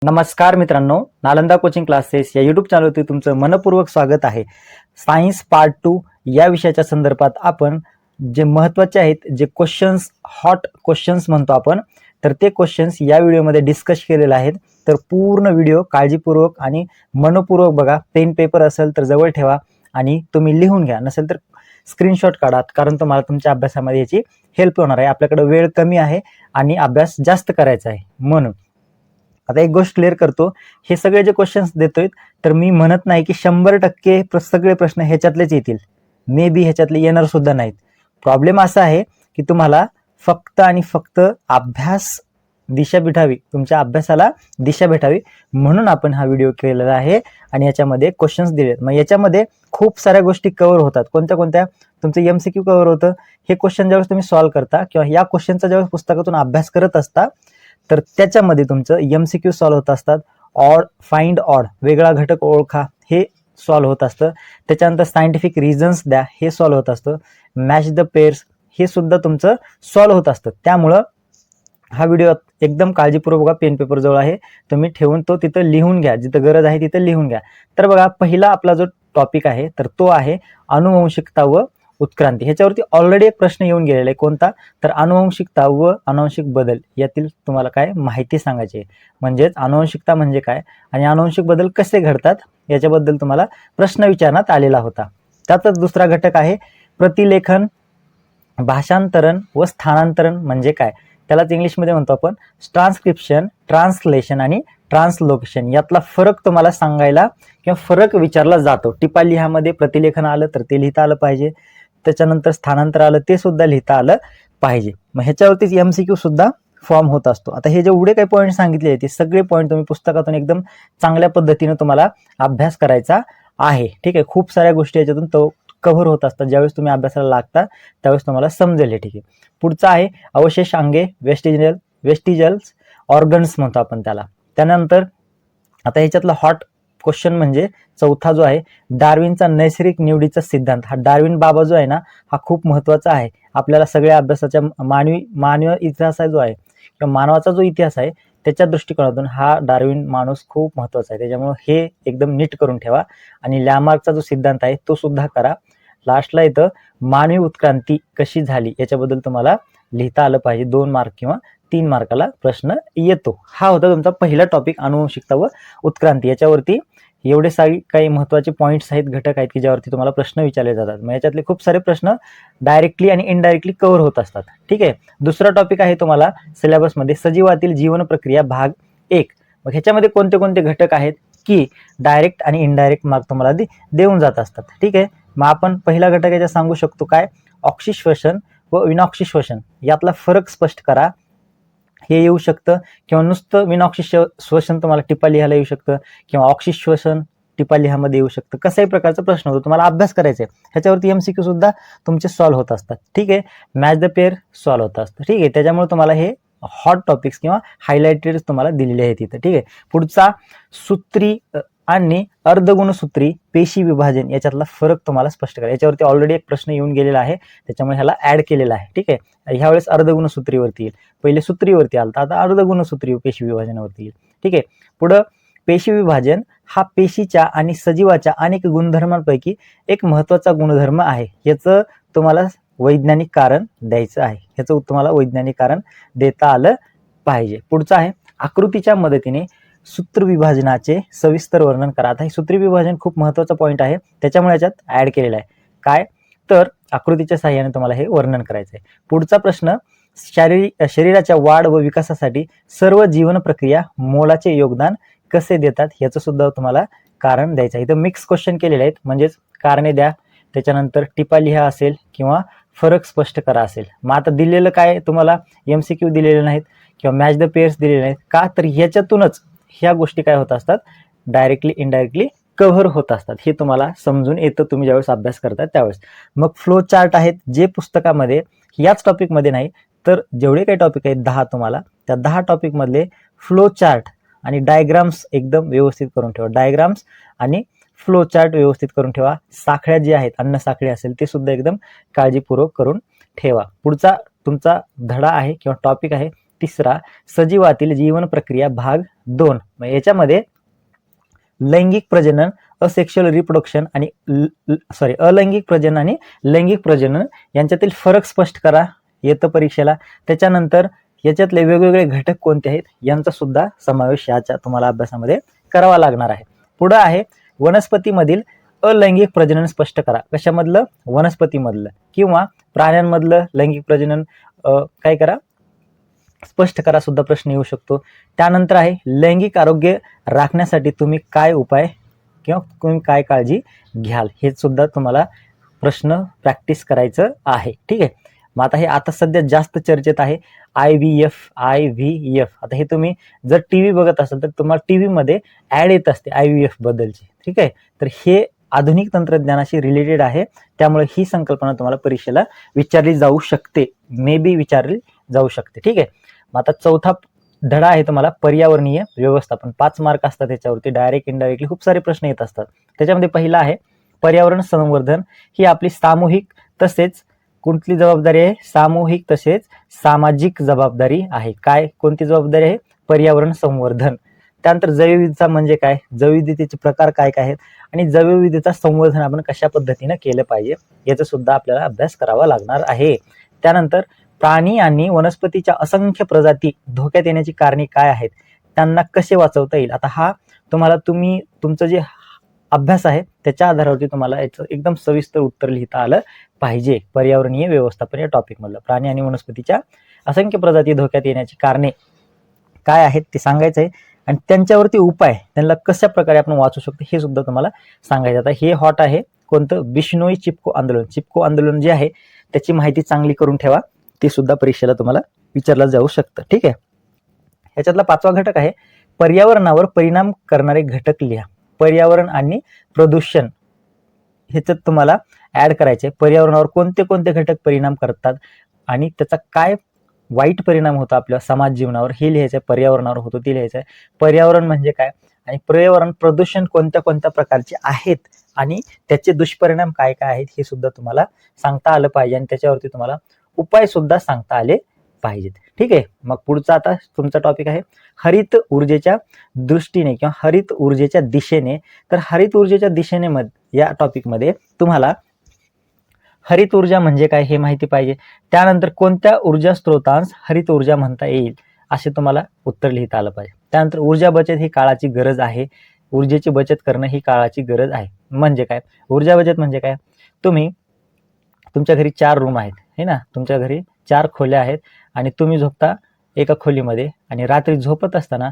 नमस्कार मित्रांनो, Nalanda coaching classes या यूट्यूब चॅनलवरती तुमचं मनपूर्वक स्वागत आहे. सायन्स पार्ट 2 या विषयाच्या संदर्भात आपण जे महत्त्वाचे आहेत, जे क्वेश्चन्स, हॉट क्वेश्चन्स म्हणतो आपण, तर ते क्वेश्चन्स या व्हिडिओमध्ये डिस्कस केलेले आहेत. तर पूर्ण व्हिडिओ काळजीपूर्वक आणि मनपूर्वक बघा. पेन पेपर असेल तर जवळ ठेवा आणि तुम्ही लिहून घ्या, नसेल तर स्क्रीनशॉट काढा, कारण तुम्हाला तुमच्या अभ्यासामध्ये याची हेल्प होणार आहे. आपल्याकडे वेळ कमी आहे आणि अभ्यास जास्त करायचा आहे म्हणून. आता एक गोष्ट क्लिअर करतो, हे सगळे जे क्वेश्चन्स देतोय तर मी म्हणत नाही की 100% सगळे प्रश्न ह्याच्यातलेच येतील. मे बी ह्याच्यातले येणार सुद्धा नाहीत. प्रॉब्लेम असा आहे की तुम्हाला फक्त आणि फक्त अभ्यास दिशा भेटावी, तुमच्या अभ्यासाला दिशा भेटावी म्हणून आपण हा व्हिडिओ केलेला आहे आणि याच्यामध्ये क्वेश्चन्स दिलेत. मग याच्यामध्ये खूप साऱ्या गोष्टी कव्हर होतात. कोणत्या कोणत्या? तुमचं MCQ कव्हर होतं. हे क्वेश्चन ज्यावेळेस तुम्ही सॉल्व्ह करता किंवा या क्वेश्चनचा ज्यावेळेस पुस्तकातून अभ्यास करत असता तर त्याच्यामध्ये तुमचं MCQ सॉल्व्ह होत असतात. ऑड, फाइंड ऑड, वेगळा घटक ओळखा, हे सॉल्व्ह होत असतं. त्याच्यानंतर सायंटिफिक रिझन्स द्या, हे सॉल्व्ह होत असतं. मॅच द पेअर्स, हे सुद्धा तुमचं सॉल्व्ह होत असतं. त्यामुळं हा व्हिडिओ एकदम काळजीपूर्वक बघा. पेन पेपर जवळ आहे, तुम्ही ठेवून तो तिथं लिहून घ्या, जिथं गरज आहे तिथं लिहून घ्या. तर बघा, पहिला आपला जो टॉपिक आहे तर तो आहे अनुवंशिकता व उत्क्रांती. ह्याच्यावरती ऑलरेडी एक प्रश्न येऊन गेलेला आहे. कोणता? तर अनुवंशिकता व अनुवंशिक बदल यातील तुम्हाला काय माहिती सांगायची आहे. म्हणजेच अनुवंशिकता म्हणजे काय आणि अनुवंशिक बदल कसे घडतात याच्याबद्दल तुम्हाला प्रश्न विचारण्यात आलेला होता. त्यातच दुसरा घटक आहे प्रतिलेखन, भाषांतरण व स्थानांतरण म्हणजे काय. त्यालाच इंग्लिशमध्ये म्हणतो आपण ट्रान्सक्रिप्शन, ट्रान्सलेशन आणि ट्रान्सलोकेशन. यातला फरक तुम्हाला सांगायला किंवा फरक विचारला जातो. टिपा लिहामध्ये प्रतिलेखन आलं तर ते लिहिता आलं पाहिजे, त्याच्यानंतर स्थानांतर आलं ते सुद्धा लिहिता आलं पाहिजे. मग ह्याच्यावरतीच MCQ सुद्धा फॉर्म होत असतो. आता हे जेवढे काही पॉईंट सांगितले ते सगळे पॉईंट तुम्ही पुस्तकातून एकदम चांगल्या पद्धतीने तुम्हाला अभ्यास करायचा आहे. ठीक आहे, खूप साऱ्या गोष्टी याच्यातून तो कव्हर होत असतात. ज्यावेळेस तुम्ही अभ्यासाला लागता त्यावेळेस तुम्हाला समजेल हे. ठीक आहे, पुढचा आहे अवशेष अंगे, वेस्टिजल्स ऑर्गन्स म्हणतो आपण त्याला. त्यानंतर आता ह्याच्यातला हॉट क्वेश्चन म्हणजे चौथा जो आहे डार्विनचा नैसर्गिक निवडीचा सिद्धांत. हा डार्विन बाबा जो आहे ना, हा खूप महत्वाचा आहे आपल्याला सगळ्या अभ्यासाच्या. मानवीय इतिहास जो आहे किंवा मानवाचा जो इतिहास आहे त्याच्या दृष्टिकोनातून हा डार्विन माणूस खूप महत्वाचा आहे. त्याच्यामुळे हे एकदम नीट करून ठेवा. आणि लॅमार्कचा जो सिद्धांत आहे तो सुद्धा करा. लास्टला इथं मानवी उत्क्रांती कशी झाली याच्याबद्दल तुम्हाला लिहिता आलं पाहिजे. 2 मार्क किंवा 3 मार्काला प्रश्न येतो. हा होता तुमचा पहिला टॉपिक, अनुवंशिकता व उत्क्रांती. याच्यावरती एवढे सारे काही महत्वाचे पॉईंट्स आहेत, घटक आहेत की ज्यावरती तुम्हाला प्रश्न विचारले जातात. मग याच्यातले खूप सारे प्रश्न डायरेक्टली आणि इनडायरेक्टली कव्हर होत असतात. ठीक आहे, दुसरा टॉपिक आहे तुम्हाला सिलेबसमध्ये सजीवातील जीवन प्रक्रिया भाग 1. मग ह्याच्यामध्ये कोणते कोणते घटक आहेत की डायरेक्ट आणि इनडायरेक्ट मार्क तुम्हाला देऊन जात असतात. ठीक आहे, मग आपण पहिला घटक याचा सांगू शकतो काय, ऑक्सिश्वसन व विनॉक्सी श्वसन यातला फरक स्पष्ट करा. हे येऊ शकतं किंवा नुसतं विनॉक्सी श्वसन तुम्हाला टिपा लिहायला येऊ शकतं किंवा ऑक्सिश्वसन टिपा लिहामध्ये येऊ शकतं. कशाही प्रकारचा प्रश्न होतो, तुम्हाला अभ्यास करायचा आहे. ह्याच्यावरती MCQ सुद्धा तुमचे सॉल्व्ह होत असतात. ठीक आहे, मॅच द पेअर सॉल्व्ह होत असतं. ठीक आहे, त्याच्यामुळे तुम्हाला हे हॉट टॉपिक्स किंवा हायलाइटेड तुम्हाला दिलेले आहेत इथं. ठीक आहे, पुढचा सूत्री आणि अर्धगुणसूत्री पेशी विभाजन याच्यातला फरक तुम्हाला स्पष्ट करा. याच्यावरती ऑलरेडी एक प्रश्न येऊन गेलेला आहे, त्याच्यामुळे ह्याला ऍड केलेला आहे. ठीक आहे, ह्यावेळेस अर्धगुणसूत्रीवरती येईल. पहिले सूत्रीवरती आलता, आता अर्धगुणसूत्री पेशी विभाजनावरती येईल. ठीक आहे, पुढं पेशी विभाजन हा पेशीच्या आणि सजीवाच्या अनेक गुणधर्मांपैकी एक महत्वाचा गुणधर्म आहे. याचं तुम्हाला वैज्ञानिक कारण द्यायचं आहे. ह्याचं तुम्हाला वैज्ञानिक कारण देता आलं पाहिजे. पुढचं आहे आकृतीच्या मदतीने सूत्र विभाजनाचे सविस्तर वर्णन करा. आता हे सूत्र विभाजन खूप महत्वाचा पॉईंट आहे, त्याच्यामुळे याच्यात ऍड केलेला आहे. काय तर आकृतीच्या साहाय्याने तुम्हाला हे वर्णन करायचं आहे. पुढचा प्रश्न शरीराच्या वाढ व विकासासाठी सर्व जीवन प्रक्रिया मोलाचे योगदान कसे देतात याचं सुद्धा तुम्हाला कारण द्यायचं आहे. इथं मिक्स क्वेश्चन केलेले आहेत, म्हणजेच कारणे द्या, त्याच्यानंतर टिपा लिहा असेल किंवा फरक स्पष्ट करा असेल. मग आता दिलेलं काय तुम्हाला MCQ दिलेले नाहीत किंवा मॅच द पेअर्स दिलेले नाहीत का, तर ह्याच्यातूनच ह्या गोष्टी काय होत असतात, डायरेक्टली इनडायरेक्टली कव्हर होत असतात. हे तुम्हाला समजून येतं तुम्ही ज्यावेळेस अभ्यास करतात त्यावेळेस. मग फ्लो चार्ट आहेत जे पुस्तकामध्ये याच टॉपिकमध्ये नाही तर जेवढे काही टॉपिक आहेत 10 तुम्हाला, त्या 10 टॉपिक मधले फ्लो चार्ट आणि डायग्राम्स एकदम व्यवस्थित करून ठेवा. डायग्राम्स आणि फ्लो चार्ट व्यवस्थित करून ठेवा. साखळ्या जे आहेत, अन्न साखळी असेल ते सुद्धा एकदम काळजीपूर्वक करून ठेवा. पुढचा तुमचा धडा आहे किंवा टॉपिक आहे तिसरा सजीवातील जीवन प्रक्रिया भाग 2. याच्यामध्ये लैंगिक प्रजनन, असेक्शुअल रिप्रोडक्शन आणि अलैंगिक प्रजनन आणि लैंगिक प्रजनन यांच्यातील फरक स्पष्ट करा येतं परीक्षेला. त्याच्यानंतर याच्यातले वेगवेगळे घटक कोणते आहेत यांचा सुद्धा समावेश याच्या तुम्हाला अभ्यासामध्ये करावा लागणार आहे. पुढे आहे वनस्पतीमधील अलैंगिक प्रजनन स्पष्ट करा. कशामधलं? वनस्पतीमधलं किंवा प्राण्यांमधलं लैंगिक प्रजनन काय करा, स्पष्ट करा सुद्धा प्रश्न येऊ शकतो. त्यानंतर आहे लैंगिक आरोग्य राखण्यासाठी तुम्ही काय उपाय किंवा तुम्ही काय काळजी घ्याल, हे सुद्धा तुम्हाला प्रश्न प्रॅक्टिस करायचं आहे. ठीक आहे. मग आता हे आता सध्या जास्त चर्चेत आहे IVF. आता हे तुम्ही जर टीव्ही बघत असाल तर तुम्हाला टीव्ही मध्ये ऍड येत असते IVF बद्दलची. ठीक आहे. तर हे आधुनिक तंत्रज्ञानाशी रिलेटेड आहे, त्यामुळे ही संकल्पना तुम्हाला परीक्षेला विचारली जाऊ शकते, मे बी विचारली जाऊ शकते. ठीक आहे. मग आता चौथा धडा आहे तुम्हाला पर्यावरणीय व्यवस्थापन. 5 मार्क असतात त्याच्यावरती, डायरेक्ट इनडायरेक्टली खूप सारे प्रश्न येत असतात. त्याच्यामध्ये पहिला आहे पर्यावरण संवर्धन. ही आपली सामूहिक तसेच कोणती जबाबदारी आहे? सामूहिक तसेच सामाजिक जबाबदारी आहे. काय कोणती जबाबदारी आहे? पर्यावरण संवर्धन. त्यानंतर जैवविविधता म्हणजे काय, जैवविविधतेचे प्रकार काय काय आहेत आणि जैवविविधता संवर्धन आपण कशा पद्धतीने केलं पाहिजे याचा सुद्धा आपल्याला अभ्यास करावा लागणार आहे. त्यानंतर प्राणी आणि वनस्पतीच्या असंख्य प्रजाती धोक्यात येण्याची कारणे काय आहेत, त्यांना कसे वाचवता येईल. आता हा तुम्हाला तुमचं जे अभ्यास आहे त्याच्या आधारावरती तुम्हाला याचं एकदम सविस्तर उत्तर लिहिता आलं पाहिजे. पर्यावरणीय व्यवस्थापन या टॉपिक मधलं प्राणी आणि वनस्पतीच्या असंख्य प्रजाती धोक्यात येण्याची कारणे काय आहेत ते सांगायचं आहे आणि त्यांच्यावरती उपाय, त्यांना कशा प्रकारे आपण वाचू शकतो हे सुद्धा तुम्हाला सांगायचं. आता हे हॉट आहे कोणतं? बिश्नोई चिपको आंदोलन. चिपको आंदोलन जे आहे त्याची माहिती चांगली करून ठेवा, ते सुद्धा परीक्षेला तुम्हाला विचारलं जाऊ शकतं. ठीक आहे. ह्याच्यातला 5वा घटक आहे पर्यावरणावर परिणाम करणारे घटक लिहा. पर्यावरण आणि प्रदूषण ह्याच्यात तुम्हाला ऍड करायचे. पर्यावरणावर कोणते कोणते घटक परिणाम करतात आणि त्याचा काय वाईट परिणाम होतो आपल्या समाज जीवनावर हे लिहायचं आहे. पर्यावरणावर होतो ते लिहायचं आहे. पर्यावरण म्हणजे काय आणि पर्यावरण प्रदूषण कोणत्या कोणत्या प्रकारचे आहेत आणि त्याचे दुष्परिणाम काय काय आहेत हे सुद्धा तुम्हाला सांगता आलं पाहिजे आणि त्याच्यावरती तुम्हाला उपाय सुद्धा सांगता आले पाहिजेत. ठीक आहे. मग पुढचा आता तुमचा टॉपिक आहे हरित ऊर्जेच्या दृष्टीने किंवा हरित ऊर्जेच्या दिशेने. तर हरित ऊर्जेच्या दिशेने या टॉपिक मध्ये तुम्हाला हरित ऊर्जा म्हणजे काय हे माहिती पाहिजे. त्यानंतर कोणत्या ऊर्जा स्त्रोतांस हरित ऊर्जा म्हणता येईल असे तुम्हाला उत्तर लिहिता आलं पाहिजे. त्यानंतर ऊर्जा बचत ही काळाची गरज आहे. ऊर्जेची बचत करणं ही काळाची गरज आहे. म्हणजे काय ऊर्जा बचत म्हणजे काय? तुमच्या घरी 4 रूम आहेत हे ना, तुमच्या घरी 4 खोल्या आहेत आणि तुम्ही झोपता एका खोलीमध्ये आणि रात्री झोपत असताना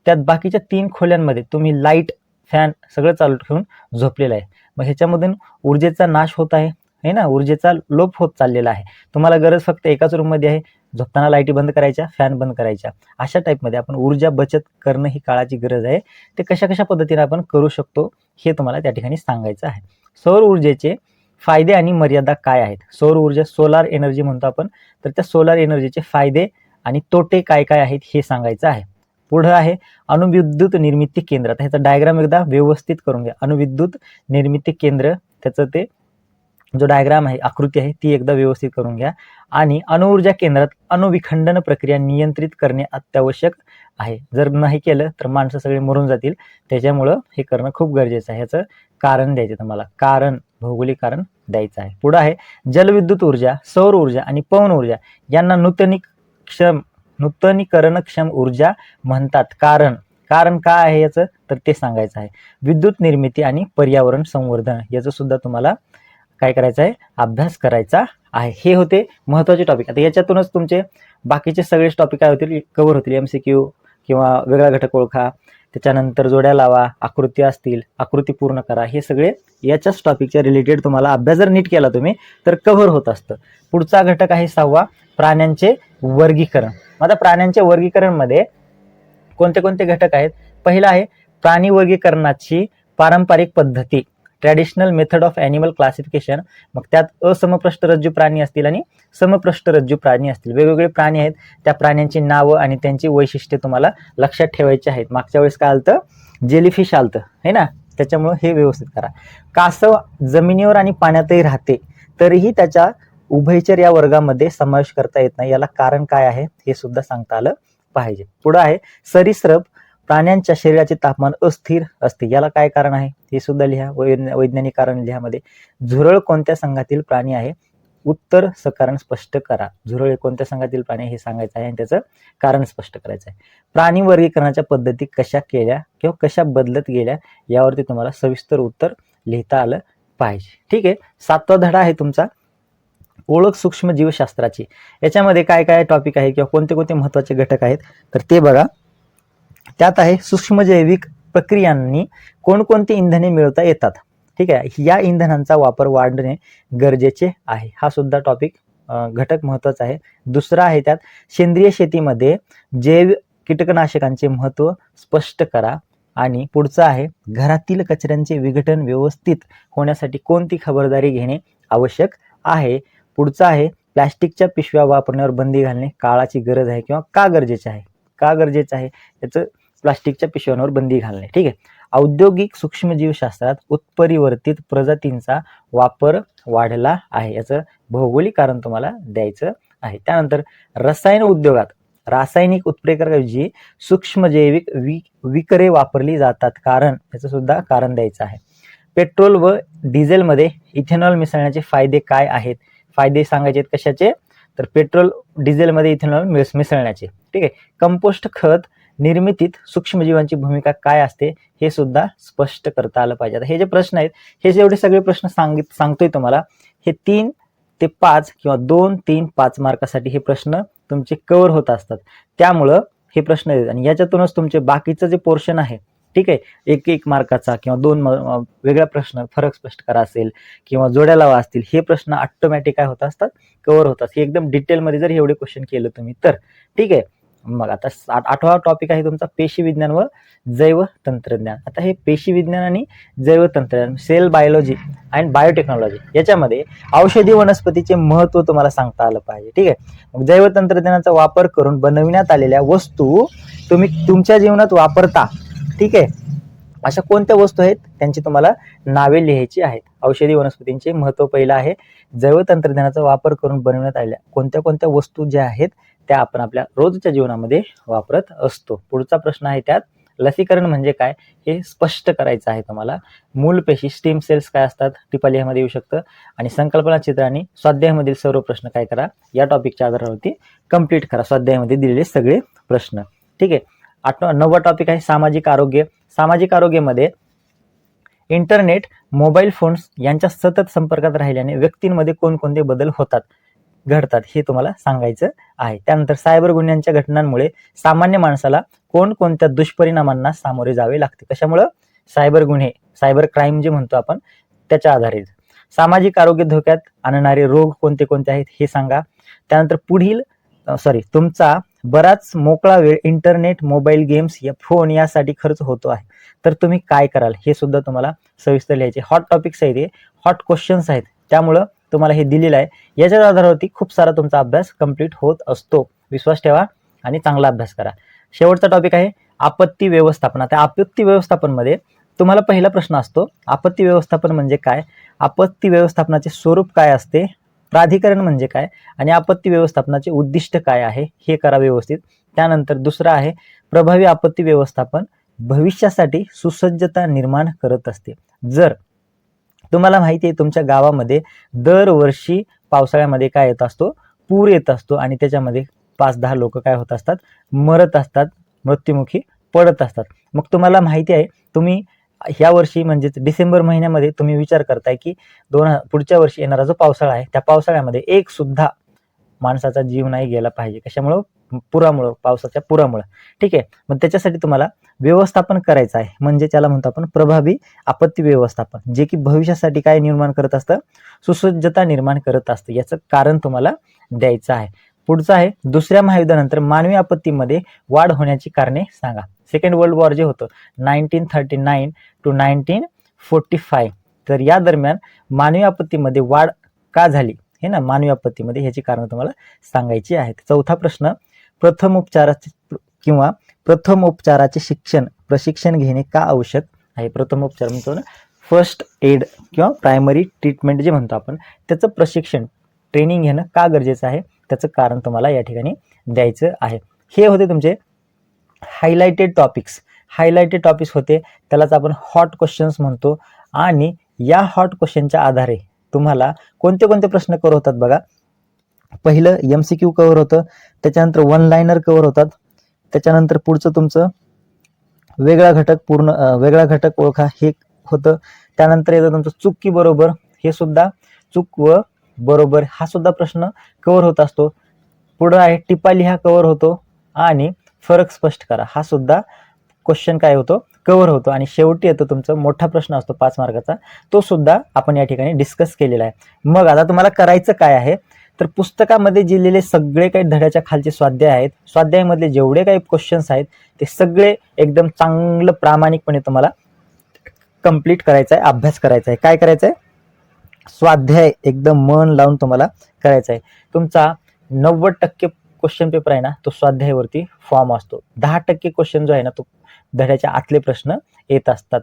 त्यात बाकीच्या 3 खोल्यांमध्ये तुम्ही लाईट फॅन सगळं चालू ठेवून झोपलेलं आहे. मग ह्याच्यामधून ऊर्जेचा नाश होत आहे हे ना, ऊर्जेचा लोप होत चाललेला आहे. तुम्हाला गरज फक्त एकाच रूम मध्ये आहे, झोपताना लाईटी बंद करायच्या, फॅन बंद करायच्या. अशा टाईपमध्ये आपण ऊर्जा बचत करणं ही काळाची गरज आहे. ते कशा कशा पद्धतीने आपण करू शकतो हे तुम्हाला त्या ठिकाणी सांगायचं आहे. सौर ऊर्जेचे फायदे आणि मर्यादा काय आहेत? सौर ऊर्जा सोलार एनर्जी म्हणतो आपण, तर त्या सोलार एनर्जीचे फायदे आणि तोटे काय काय आहेत हे सांगायचं आहे. पुढे आहे अणुविद्युत निर्मिती केंद्र. आता ह्याचा डायग्राम एकदा व्यवस्थित करून घ्या. अणुविद्युत निर्मिती केंद्र त्याचं ते जो डायग्राम आहे, आकृती आहे ती एकदा व्यवस्थित करून घ्या. आणि अणुऊर्जा केंद्रात अणुविखंडन प्रक्रिया नियंत्रित करणे अत्यावश्यक आहे. जर नाही केलं तर माणसं सगळे मरून जातील, त्याच्यामुळं हे करणं खूप गरजेचं आहे. ह्याचं कारण द्यायचं तुम्हाला, कारण भौगोलिक कारण द्यायचं आहे. पुढे आहे जलविद्युत ऊर्जा, सौर ऊर्जा आणि पवन ऊर्जा यांना नूतनीकरणक्षम ऊर्जा म्हणतात. कारण काय आहे याचं तर ते सांगायचं आहे. विद्युत निर्मिती आणि पर्यावरण संवर्धन याचं सुद्धा तुम्हाला काय करायचं आहे, अभ्यास करायचा आहे. हे होते महत्त्वाचे टॉपिक. आता याच्यातूनच तुमचे बाकीचे सगळेच टॉपिक काय होतील, कव्हर होतील. MCQ किंवा वेगळा घटक ओळखा, त्याच्यानंतर जोड्या लावा, आकृती असतील, आकृती पूर्ण करा, हे सगळे याच्याच टॉपिकच्या रिलेटेड तुम्हाला अभ्यास जर नीट केला तुम्ही तर कव्हर होत असतं. पुढचा घटक आहे 6वा प्राण्यांचे वर्गीकरण. आता प्राण्यांचे वर्गीकरण मध्ये कोणते कोणते घटक आहेत? पहिला आहे प्राणी वर्गीकरणाची पारंपरिक पद्धती, traditional method of animal classification. मग त्यात असमपृष्ठरज्जू प्राणी असतील आणि समपृष्ठरज्जू प्राणी असतील. वेगवेगळे प्राणी आहेत, त्या प्राण्यांची नावं आणि त्यांची वैशिष्ट्ये तुम्हाला लक्षात ठेवायची आहेत. मागच्या वेळेस काय आलतं, जेलीफिश आलतं है ना, त्याच्यामुळे हे व्यवस्थित करा. कासव जमिनीवर आणि पाण्यातही राहते, तरीही त्याच्या उभयचर या वर्गामध्ये समावेश करता येत नाही, याला कारण काय आहे हे सुद्धा सांगता आलं पाहिजे. पुढे आहे सरीसृप प्राण्यांच्या शरीराचे तापमान अस्थिर असते, याला काय कारण आहे हे सुद्धा लिहा. वैज्ञानिक कारण लिहा मध्ये. झुरळ कोणत्या संघातील प्राणी आहे, उत्तर कारण स्पष्ट करा. झुरळ हे कोणत्या संघातील प्राणी हे सांगायचं आहे आणि त्याचं कारण स्पष्ट करायचं आहे. प्राणी वर्गीकरणाच्या पद्धती कशा केल्या किंवा कशा बदलत गेल्या यावरती तुम्हाला सविस्तर उत्तर लिहिता आलं पाहिजे. ठीक आहे. 7वा धडा आहे तुमचा ओळख सूक्ष्म जीवशास्त्राची. याच्यामध्ये काय काय टॉपिक आहे किंवा कोणते कोणते महत्वाचे घटक आहेत तर ते बघा. त्यात आहे सूक्ष्मजैविक प्रक्रियांनी कोणकोणती इंधने मिळवता येतात. ठीक आहे. या इंधनांचा वापर वाढणे गरजेचे आहे, हा सुद्धा टॉपिक घटक महत्वाचा आहे. दुसरा आहे त्यात सेंद्रिय शेतीमध्ये जैव कीटकनाशकांचे महत्व स्पष्ट करा. आणि पुढचा आहे घरातील कचऱ्यांचे विघटन व्यवस्थित होण्यासाठी कोणती खबरदारी घेणे आवश्यक आहे. पुढचा आहे प्लास्टिकच्या पिशव्या वापरण्यावर बंदी घालणे काळाची गरज आहे किंवा का गरजेचे आहे, का गरजेचं आहे याचं प्लास्टिकच्या पिशव्यांवर बंदी घालणे. ठीक आहे. औद्योगिक सूक्ष्मजीवशास्त्रात उत्परिवर्तित प्रजातींचा वापर वाढला आहे, याचं भौगोलिक कारण तुम्हाला द्यायचं आहे. त्यानंतर रसायन उद्योगात रासायनिक उत्प्रेरकांऐवजी सूक्ष्मजैविक विकरे वापरली जातात, कारण याचं सुद्धा कारण द्यायचं आहे. पेट्रोल व डिझेलमध्ये इथेनॉल मिसळण्याचे फायदे काय आहेत, फायदे सांगायचे आहेत कशाचे तर पेट्रोल डिझेलमध्ये इथेनॉल मिसळण्याचे. ठीक आहे. कंपोस्ट खत निर्मितीत सूक्ष्मजीवांची भूमिका काय असते हे सुद्धा स्पष्ट करता आलं पाहिजे. आता हे जे प्रश्न आहेत हे जेवढे सगळे प्रश्न सांगतोय तुम्हाला, हे 3 ते 5 किंवा 2, 3, 5 मार्कासाठी हे प्रश्न तुमचे कव्हर होत असतात. त्यामुळं हे प्रश्न आहेत आणि याच्यातूनच तुमचे बाकीचं जे पोर्शन आहे, ठीक आहे, 1 मार्काचा किंवा 2 वेगळा प्रश्न फरक स्पष्ट करा असेल किंवा जोड्या लावा असतील, हे प्रश्न ऑटोमॅटिक काय होत असतात, कव्हर होतात. हे एकदम डिटेलमध्ये जर एवढे क्वेश्चन केलं तुम्ही तर. ठीक आहे. मग आता 8वा टॉपिक आहे तुमचा पेशी विज्ञान व जैव तंत्रज्ञान. आता हे पेशी विज्ञान आणि जैव तंत्रज्ञान, सेल बायोलॉजी अँड बायोटेक्नॉलॉजी, याच्यामध्ये औषधी वनस्पतीचे महत्व तुम्हाला सांगता आलं पाहिजे. ठीक आहे. मग जैव तंत्रज्ञानाचा वापर करून बनविण्यात आलेल्या वस्तू तुम्ही तुमच्या जीवनात वापरता. ठीक आहे. अशा कोणत्या वस्तू आहेत त्यांची तुम्हाला नावे लिहायची आहेत. औषधी वनस्पतींचे महत्व पहिलं आहे. जैव तंत्रज्ञानाचा वापर करून बनवण्यात आलेल्या कोणत्या कोणत्या वस्तू ज्या आहेत त्या आपण आपल्या रोजच्या जीवनामध्ये वापरत असतो. पुढचा प्रश्न आहे त्यात लसीकरण म्हणजे काय हे स्पष्ट करायचं आहे तुम्हाला. मूल पेशी स्टेम सेल्स काय असतात टिपालियामध्ये येऊ शकतं. आणि संकल्पना चित्र आणि स्वाध्यायामधील सर्व प्रश्न काय करा या टॉपिकच्या आधारावरती कंप्लीट करा, स्वाध्यायामध्ये दिलेले सगळे प्रश्न. ठीक आहे. 9वा टॉपिक आहे सामाजिक आरोग्य. सामाजिक आरोग्यामध्ये इंटरनेट, मोबाईल फोन्स यांच्या सतत संपर्कात राहिल्याने व्यक्तींमध्ये कोणकोणते बदल घडतात हे तुम्हाला सांगायचं आहे. त्यानंतर सायबर गुन्ह्यांच्या घटनांमुळे सामान्य माणसाला कोणकोणत्या दुष्परिणामांना सामोरे जावे लागते, कशामुळं सायबर गुन्हे, सायबर क्राईम जे म्हणतो आपण त्याच्या आधारित. सामाजिक आरोग्य धोक्यात आणणारे रोग कोणते कोणते आहेत हे सांगा. त्यानंतर तुमचा बराच मोकळा वेळ इंटरनेट, मोबाईल गेम्स या फोन यासाठी खर्च होतो आहे, तर तुम्ही काय कराल हे सुद्धा तुम्हाला सविस्तर लिहायचे. हॉट टॉपिक्स आहेत, हे हॉट क्वेश्चन्स आहेत, त्यामुळं तुम्हाला हे दिलेलं आहे. याच्या आधारावरती खूप सारा तुमचा अभ्यास कंप्लीट होत असतो. विश्वास ठेवा आणि चांगला अभ्यास करा. शेवटचा टॉपिक आहे आपत्ती व्यवस्थापन. आता आपत्ती व्यवस्थापन मध्ये तुम्हाला पहिला प्रश्न असतो, आपत्ती व्यवस्थापन म्हणजे काय, आपत्ती व्यवस्थापनाचे स्वरूप काय असते, प्राधिकरण म्हणजे काय आणि आपत्ती व्यवस्थापनाचे उद्दिष्ट काय आहे हे करा व्यवस्थित. त्यानंतर दुसरा आहे प्रभावी आपत्ती व्यवस्थापन भविष्यासाठी सुसज्जता निर्माण करत असते. जर तुम्हाला माहिती आहे तुमच्या गावामध्ये दरवर्षी पावसाळ्यामध्ये काय येत असतो, पूर येत असतो आणि त्याच्यामध्ये 5-10 लोक काय होत असतात, मरत असतात, मृत्युमुखी पडत असतात. मग तुम्हाला माहिती आहे तुम्ही ह्या वर्षी म्हणजेच डिसेंबर महिन्यामध्ये तुम्ही विचार करताय की पुढच्या वर्षी येणारा जो पावसाळा आहे त्या पावसाळ्यामध्ये एक सुद्धा माणसाचा जीव नाही गेला पाहिजे, कशामुळं, पुरामुळं, पावसाच्या पुरामुळं. ठीक आहे. मग त्याच्यासाठी तुम्हाला व्यवस्थापन करायचं आहे, म्हणजे त्याला म्हणतो आपण प्रभावी आपत्ती व्यवस्थापन, जे की भविष्यासाठी काय निर्माण करत असतं, सुसज्जता निर्माण करत असतं. याचं कारण तुम्हाला द्यायचं आहे. पुढचं आहे दुसऱ्या महायुद्धानंतर मानवी आपत्तीमध्ये वाढ होण्याची कारणे सांगा. सेकंड वर्ल्ड वॉर जे होतं 1939 to 1945, तर या दरम्यान मानवी आपत्तीमध्ये वाढ का झाली हे ना, मानवी आपत्तीमध्ये ह्याची कारण तुम्हाला सांगायची आहेत. चौथा प्रश्न प्रथमोपचाराचे प्रशिक्षण घेणे का आवश्यक आहे. प्रथमोपचार म्हणतो ना, फर्स्ट एड किंवा प्रायमरी ट्रीटमेंट जे म्हणतो आपण त्याचं प्रशिक्षण, ट्रेनिंग घेणं का गरजेचं आहे त्याचं कारण तुम्हाला या ठिकाणी द्यायचं आहे. हे होते तुमचे हायलाइटेड टॉपिक्स होते, त्यालाच आपण हॉट क्वेश्चन्स म्हणतो. आणि या हॉट क्वेश्चनच्या आधारे तुम्हाला कोणते कोणते प्रश्न कव्हर होतात बघा. पहिलं MCQ कव्हर होतं, त्याच्यानंतर वन लाइनर कव्हर होतात, त्याच्यानंतर पुढचं तुमचं वेगळा घटक ओळखा हे होतं. त्यानंतर येतं तुमचं चूक की बरोबर, हे सुद्धा चूक व बरोबर हा सुद्धा प्रश्न कव्हर होत असतो. पुढं आहे टिपा लिहा कव्हर होतो, आणि फरक स्पष्ट करा हा सुद्धा क्वेश्चन काय होतो कव्हर होतो. आणि शेवटी येतो तुमचा मोठा प्रश्न असतो 5 मार्काचा, तो सुद्धा आपण या ठिकाणी डिस्कस केलेला आहे. मग आता तुम्हाला करायचं काय आहे, तर पुस्तकामध्ये दिलेले सगळे काही धड्याच्या खालचे स्वाध्याय आहेत, स्वाध्यायामधले जेवढे काही क्वेश्चन्स आहेत ते सगळे एकदम चांगलं प्रामाणिकपणे तुम्हाला कंप्लीट करायचं आहे, अभ्यास करायचा आहे. काय करायचं आहे, स्वाध्याय एकदम मन लावून तुम्हाला करायचा आहे. तुमचा 90% क्वेश्चन पेपर आहे ना तो स्वाध्यायावरती फॉर्म असतो. 10% क्वेश्चन जो आहे ना तो धड्याच्या आतले प्रश्न येत असतात,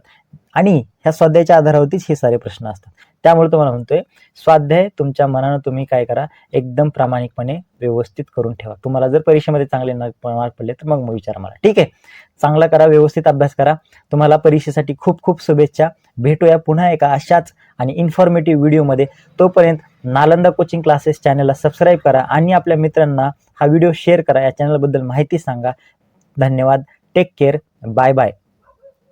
आणि ह्या स्वाध्यायाच्या आधारावरतीच हे सारे प्रश्न असतात. त्यामुळे तुम्हाला म्हणतोय स्वाध्याय तुमच्या मनानं तुम्ही काय करा, एकदम प्रामाणिकपणे व्यवस्थित करून ठेवा. तुम्हाला जर परीक्षेमध्ये चांगले मार्क पडले तर मग विचारा मला, ठीक आहे. चांगला करा, व्यवस्थित अभ्यास करा. तुम्हाला परीक्षेसाठी खूप खूप शुभेच्छा. भेटूया पुन्हा एका अशाच आणि इन्फॉर्मेटिव्ह व्हिडिओमध्ये. तोपर्यंत नालंदा कोचिंग क्लासेस चॅनलला सबस्क्राईब करा आणि आपल्या मित्रांना हा व्हिडिओ शेअर करा, या चॅनलबद्दल माहिती सांगा. धन्यवाद. Take care. Bye bye.